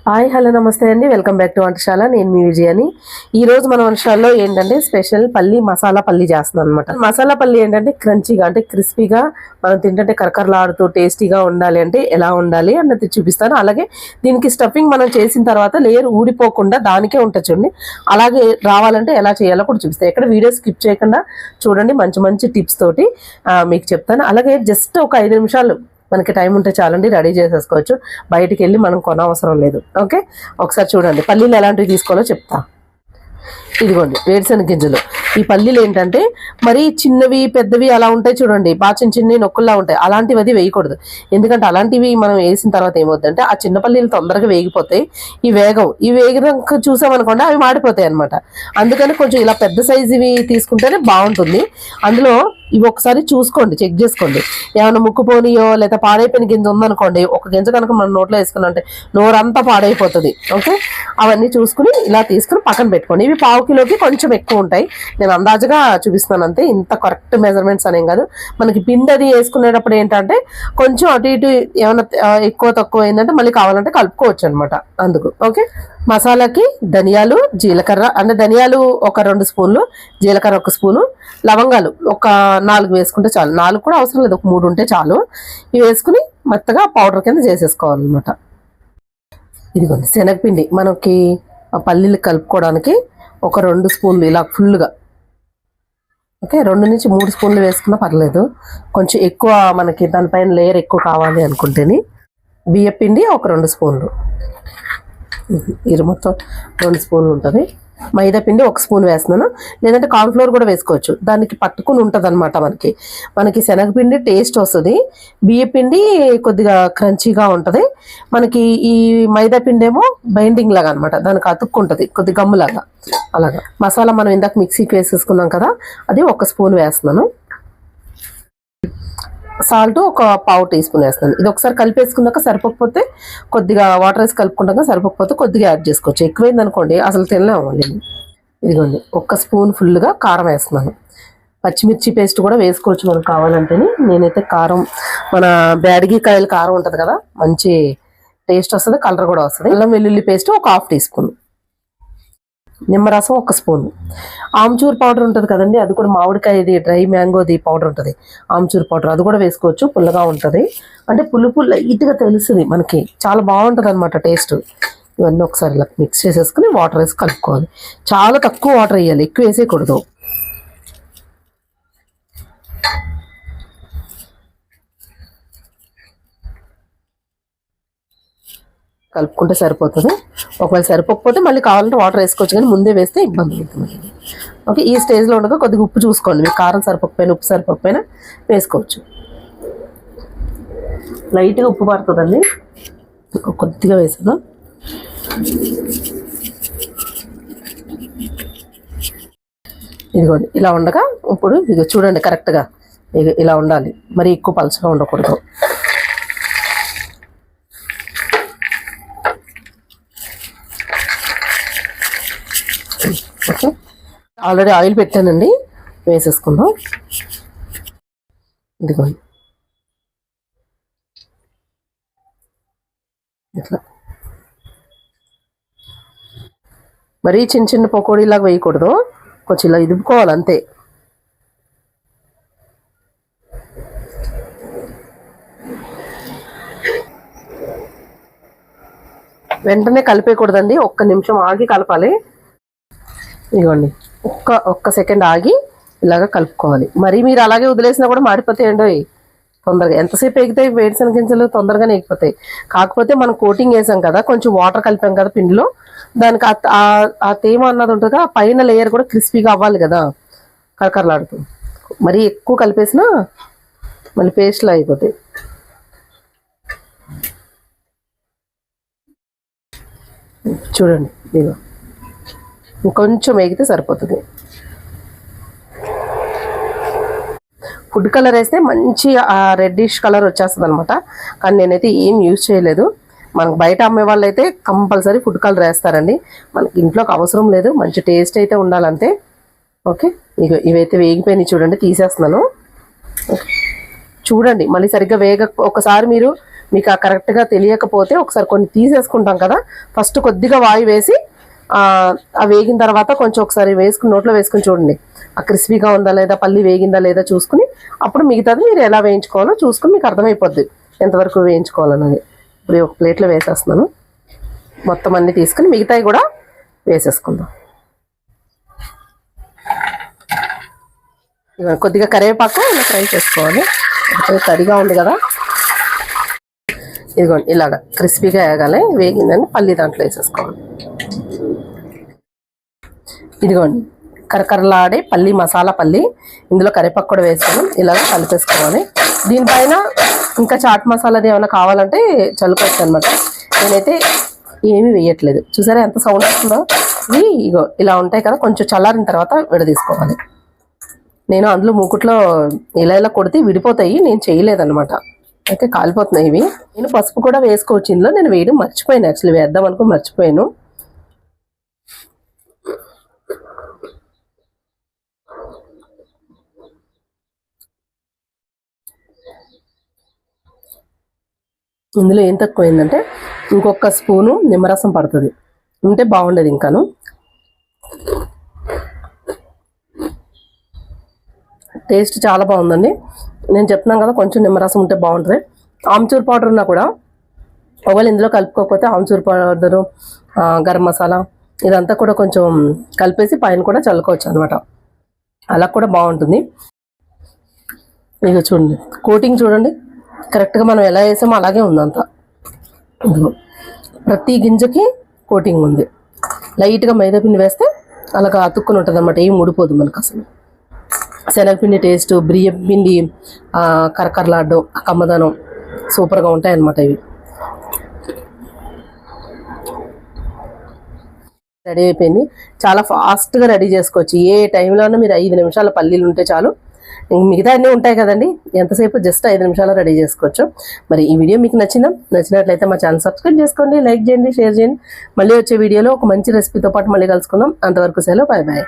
Hi hello నమస్తే అండి, welcome back to వంటశాల. నేను మీ విజయాని. ఈ రోజు మన వంటశాలలో ఏంటంటే స్పెషల్ పల్లి మసాలా పల్లి చేస్తున్నాను అనమాట. మసాలా పల్లి ఏంటంటే క్రంచీగా అంటే క్రిస్పీగా మనం తింటుంటే కరకరలాడుతూ టేస్టీగా ఉండాలి అంటే ఎలా ఉండాలి అన్నది చూపిస్తాను. అలాగే దీనికి స్టఫింగ్ మనం చేసిన తర్వాత లేయర్ ఊడిపోకుండా దానికే ఉంటుంది చూడండి, అలాగే రావాలంటే ఎలా చేయాలో కూడా చూపిస్తాను. ఎక్కడ వీడియో స్కిప్ చేయకుండా చూడండి, మంచి మంచి టిప్స్ తోటి మీకు చెప్తాను. అలాగే జస్ట్ ఒక 5 నిమిషాలు మనకి టైం ఉంటే చాలండి, రెడీ చేసేసుకోవచ్చు. బయటికి వెళ్ళి మనం కొనవసరం లేదు. ఓకే, ఒకసారి చూడండి పల్లీలు ఎలాంటివి తీసుకోవాలో చెప్తా. ఇదిగోండి వేరుశనగ గింజలు. ఈ పల్లీలు ఏంటంటే మరి చిన్నవి పెద్దవి అలా ఉంటాయి చూడండి, బాగా చిన్న చిన్న నొక్కుల్లా ఉంటాయి. అలాంటివి అది వేయకూడదు. ఎందుకంటే అలాంటివి మనం వేసిన తర్వాత ఏమవుతుందంటే ఆ చిన్న పల్లీలు తొందరగా వేగిపోతాయి, ఈ వేగక చూసామనుకోండి అవి మాడిపోతాయి అనమాట. అందుకని కొంచెం ఇలా పెద్ద సైజువి తీసుకుంటేనే బాగుంటుంది. అందులో ఇవి ఒకసారి చూసుకోండి, చెక్ చేసుకోండి. ఏమైనా ముక్కుపోనియో లేదా పాడైపోయిన గింజ ఉందనుకోండి, ఒక గింజ కనుక మనం నోట్లో వేసుకున్నా అంటే నోరంతా పాడైపోతుంది. ఓకే, అవన్నీ చూసుకుని ఇలా తీసుకుని పక్కన పెట్టుకోండి. ఇవి 1/2 కిలోకి కొంచెం ఎక్కువ ఉంటాయి, నేను అందాజుగా చూపిస్తున్నాను అంతే. ఇంత కరెక్ట్ మెజర్మెంట్స్ అనేం కాదు. మనకి పిండి అది వేసుకునేటప్పుడు ఏంటంటే కొంచెం అటు ఇటు ఏమైనా ఎక్కువ తక్కువ అయిందంటే మళ్ళీ కావాలంటే కలుపుకోవచ్చు అనమాట. అందుకు ఓకే. మసాలాకి ధనియాలు జీలకర్ర, అంటే ధనియాలు ఒక 2 స్పూన్లు, జీలకర్ర 1 స్పూను, లవంగాలు ఒక 4 వేసుకుంటే చాలు. 4 కూడా అవసరం లేదు, ఒక 3 ఉంటే చాలు. ఇవి వేసుకుని మెత్తగా పౌడర్ కింద చేసేసుకోవాలన్నమాట. ఇదిగోండి శనగపిండి మనకి పల్లీలు కలుపుకోవడానికి ఒక 2 స్పూన్లు ఇలా ఫుల్గా. ఓకే, 2 నుంచి 3 స్పూన్లు వేసుకున్నా పర్లేదు. కొంచెం ఎక్కువ మనకి దానిపైన లేయర్ ఎక్కువ కావాలి అనుకుంటేని బియ్యపిండి ఒక 2 స్పూన్లు. ఇది మొత్తం 2 స్పూన్లు ఉంటుంది. మైదా పిండి 1 స్పూన్ వేస్తున్నాను, లేదంటే కార్న్ఫ్లోర్ కూడా వేసుకోవచ్చు. దానికి పట్టుకుని ఉంటుంది అనమాట. మనకి శనగపిండి టేస్ట్ వస్తుంది, బియ్యపిండి కొద్దిగా క్రంచీగా ఉంటుంది. మనకి ఈ మైదా పిండి ఏమో బైండింగ్ లాగా అనమాట, దానికి అతుక్కుంటుంది కొద్ది గమ్ములాగా. అలాగా మసాలా మనం ఇందాక మిక్సీకి వేసేసుకున్నాం కదా, అది 1 స్పూన్ వేస్తున్నాను. సాల్ట్ ఒక 1/2 టీ స్పూన్ వేస్తున్నాను. ఇది ఒకసారి కలిపేసుకున్నాక సరిపోకపోతే కొద్దిగా వాటర్ వేసి కలుపుకున్నాక సరిపోకపోతే కొద్దిగా యాడ్ చేసుకోవచ్చు. ఎక్కువైంది అనుకోండి అసలు తినలేము. ఇదిగోండి 1 స్పూన్ ఫుల్గా కారం వేస్తున్నాను. పచ్చిమిర్చి పేస్ట్ కూడా వేసుకోవచ్చు మనకు కావాలంటేని. నేనైతే కారం, మన బ్యాడిగి కాయల కారం ఉంటుంది కదా, మంచి టేస్ట్ వస్తుంది, కలర్ కూడా వస్తుంది. అల్లం వెల్లుల్లి పేస్ట్ ఒక 1/2 టీ స్పూన్, నిమ్మరసం 1 స్పూన్, ఆమ్చూర్ పౌడర్ ఉంటుంది కదండి, అది కూడా మామిడికాయది డ్రై మ్యాంగోది పౌడర్ ఉంటుంది, ఆమ్చూర్ పౌడర్, అది కూడా వేసుకోవచ్చు. పుల్లగా ఉంటుంది, అంటే పులుపు లైట్గా తెలుస్తుంది మనకి, చాలా బాగుంటుంది అనమాట టేస్ట్. ఇవన్నీ ఒకసారి ఇలా మిక్స్ చేసేసుకుని వాటర్ వేసి కలుపుకోవాలి. చాలా తక్కువ వాటర్ వేయాలి, ఎక్కువ వేసేయకూడదు. కలుపుకుంటే సరిపోతుంది. ఒకవేళ సరిపోకపోతే మళ్ళీ కావాలంటే వాటర్ వేసుకోవచ్చు, కానీ ముందే వేస్తే ఇబ్బంది అవుతుంది. ఓకే, ఈ స్టేజ్లో ఉండగా కొద్దిగా ఉప్పు చూసుకోండి. మీకు కారం సరిపోకపోయినా ఉప్పు సరిపోకపోయినా వేసుకోవచ్చు. లైట్గా ఉప్పు పడుతుందండి, కొద్దిగా వేసాను. ఇదిగోండి ఇలా ఉండగా ఇప్పుడు ఇది చూడండి కరెక్ట్గా ఇలా ఉండాలి, మరి ఎక్కువ పలుచగా ఉండకూడదు. ఓకే, ఆల్రెడీ ఆయిల్ పెట్టానండి, వేసేసుకుందాం. ఇదిగోండి ఇట్లా మరీ చిన్న చిన్న పకోడీలాగా వేయకూడదు, కొంచెం ఇలా ఇదుపుకోవాలి అంతే. వెంటనే కలిపేయకూడదండి, 1 నిమిషం ఆగి కలపాలి. ఇదిగోండి ఒక్క సెకండ్ ఆగి ఇలాగ కలుపుకోవాలి. మరి మీరు అలాగే వదిలేసినా కూడా మాడిపోతాయండి తొందరగా. ఎంతసేపు ఎగితాయి వేరుశనగ గింజలు, తొందరగానే ఎగిపోతాయి. కాకపోతే మనం కోటింగ్ వేసాం కదా, కొంచెం వాటర్ కలిపాం కదా పిండిలో, దానికి ఆ తేమ అన్నది ఉంటుంది, ఆ పైన లేయర్ కూడా క్రిస్పీగా అవ్వాలి కదా, కరకరలాడుతూ. మరీ ఎక్కువ కలిపేసినా మళ్ళీ పేస్ట్లో అయిపోతాయి. చూడండి ఇదిగో ఇంకొంచెం వేగితే సరిపోతుంది. ఫుడ్ కలర్ వేస్తే మంచి రెడ్డిష్ కలర్ వచ్చేస్తుంది అనమాట, కానీ నేనైతే ఏం యూజ్ చేయలేదు. మనకు బయట అమ్మే వాళ్ళు అయితే కంపల్సరీ ఫుడ్ కలర్ వేస్తారండి, మనకి ఇంట్లోకి అవసరం లేదు. మంచి టేస్ట్ అయితే ఉండాలంతే. ఓకే, ఇవైతే వేగిపోయినాయి చూడండి, తీసేస్తున్నాను. చూడండి మళ్ళీ సరిగ్గా ఒకసారి మీరు మీకు ఆ కరెక్ట్గా తెలియకపోతే ఒకసారి కొన్ని తీసేసుకుంటాం కదా, ఫస్ట్ కొద్దిగా వాయి వేసి ఆ వేగిన తర్వాత కొంచెం ఒకసారి వేసుకుని నోట్లో వేసుకుని చూడండి, ఆ క్రిస్పీగా ఉందా లేదా, పల్లి వేగిందా లేదా చూసుకుని అప్పుడు మిగతాది మీరు ఎలా వేయించుకోవాలో చూసుకుని మీకు అర్థమైపోద్ది ఎంతవరకు వేయించుకోవాలన్నది. ఇప్పుడు ఒక ప్లేట్లో వేసేస్తున్నాను, మొత్తం అన్నీ తీసుకుని మిగతాయి కూడా వేసేసుకుందాం. కొద్దిగా కరివేపాకు ఇలా ఫ్రై చేసుకోవాలి, తడిగా ఉంది కదా. ఇదిగోండి ఇలాగా క్రిస్పీగా వేగాలి, వేగిందని పల్లి దాంట్లో వేసేసుకోవాలి. ఇదిగోండి కరకరలాడే పల్లి మసాలా పల్లి, ఇందులో కరివేపాకు కూడా వేసుకొని ఇలాగ కలిపేసుకోవాలి. దీనిపైన ఇంకా చాట్ మసాలాది ఏమైనా కావాలంటే చల్లుకోవచ్చు అనమాట. నేనైతే ఏమీ వేయట్లేదు. చూసారా ఎంత సౌండ్ వస్తుందో. ఇవి ఇగో ఇలా ఉంటాయి కదా, కొంచెం చల్లారిన తర్వాత విడదీసుకోవాలి. నేను అందులో మూకుట్లో ఇలా కొడితే విడిపోతాయి, నేను చేయలేదన్నమాట. అయితే కాలిపోతున్నాయి ఇవి. నేను పసుపు కూడా వేసుకోవచ్చు ఇందులో, నేను వేయడం మర్చిపోయాను. యాక్చువల్లీ వేద్దాం అనుకో మర్చిపోయాను. ఇందులో ఏం తక్కువైందంటే ఇంకొక స్పూను నిమ్మరసం పడుతుంది, ఉంటే బాగుండేది ఇంకాను. టేస్ట్ చాలా బాగుందండి. నేను చెప్తున్నాను కదా, కొంచెం నిమ్మరసం ఉంటే బాగుంటుంది. ఆమ్చూర్ పౌడర్ ఉన్నా కూడా ఒకవేళ ఇందులో కలుపుకోకపోతే ఆమ్చూర్ పౌడరు, గరం మసాలా ఇదంతా కూడా కొంచెం కలిపేసి పైన కూడా చల్లుకోవచ్చు అనమాట. అలా కూడా బాగుంటుంది. ఇక చూడండి కోటింగ్ చూడండి, కరెక్ట్గా మనం ఎలా వేసామో అలాగే ఉంది అంతా. ప్రతి గింజకి కోటింగ్ ఉంది. లైట్గా మైదాపిండి వేస్తే అలాగా అతుక్కుని ఉంటుంది అన్నమాట, ఏం ఊడిపోదు మనకు అసలు. శనగపిండి టేస్ట్, బియ్యం పిండి కరకరలాడ్డం, కమ్మదనం సూపర్గా ఉంటాయి అన్నమాట. ఇవి రెడీ అయిపోయింది. చాలా ఫాస్ట్గా రెడీ చేసుకోవచ్చు. ఏ టైంలోనూ మీరు 5 నిమిషాల పల్లీలు ఉంటే చాలు. మిగతా అన్నీ ఉంటాయి కదండి, ఎంతసేపు జస్ట్ 5 నిమిషాలు రెడీ చేసుకోవచ్చు. మరి ఈ వీడియో మీకు నచ్చినట్లయితే మా ఛానల్ సబ్స్క్రైబ్ చేసుకోండి, లైక్ చేయండి, షేర్ చేయండి. మళ్ళీ వచ్చే వీడియోలో ఒక మంచి రెసిపీతో పాటు మళ్ళీ కలుసుకుందాం. అంతవరకు సెలవు, బాయ్ బాయ్.